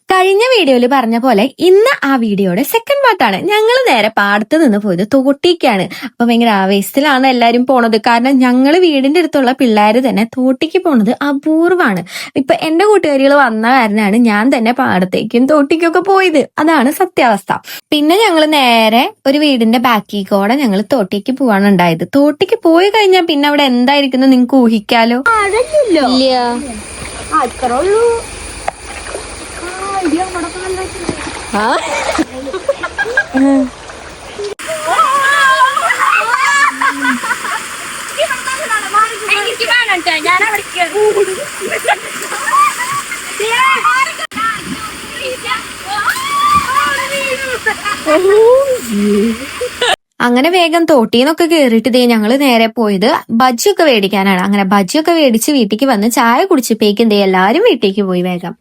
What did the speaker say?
കഴിഞ്ഞ വീഡിയോയിൽ പറഞ്ഞ പോലെ ഇന്ന് ആ വീഡിയോയുടെ സെക്കൻഡ് പാർട്ടാണ്. ഞങ്ങൾ നേരെ പാടത്ത് നിന്ന് പോയത് തോട്ടിക്കാണ്. അപ്പൊ ഭയങ്കര ആവേശത്തിലാണ് എല്ലാരും പോണത്. കാരണം ഞങ്ങള് വീടിന്റെ അടുത്തുള്ള പിള്ളേര് തന്നെ തോട്ടിക്ക് പോണത് അപൂർവമാണ്. ഇപ്പൊ എന്റെ കൂട്ടുകാരികൾ വന്ന കാരണമാണ് ഞാൻ തന്നെ പാടത്തേക്കും തോട്ടിക്കൊക്കെ പോയത്. അതാണ് സത്യാവസ്ഥ. പിന്നെ ഞങ്ങൾ നേരെ ഒരു വീടിന്റെ ബാക്കി കൂടെ ഞങ്ങൾ തോട്ടിക്ക് പോവാണ് ഉണ്ടായത്. തോട്ടിക്ക് പോയി കഴിഞ്ഞാൽ പിന്നെ അവിടെ എന്തായിരിക്കും നിങ്ങൾക്ക് ഊഹിക്കാലോ. അങ്ങനെ വേഗം തോട്ടീന്നൊക്കെ കേറിയിട്ട് ഇതേ ഞങ്ങള് നേരെ പോയത് ബജ്ജിയൊക്കെ മേടിക്കാനാണ്. അങ്ങനെ ബജ്ജിയൊക്കെ മേടിച്ച് വീട്ടിലേക്ക് വന്ന് ചായ കുടിച്ചപ്പോഴേക്കും എല്ലാരും വീട്ടിലേക്ക് പോയി വേഗം.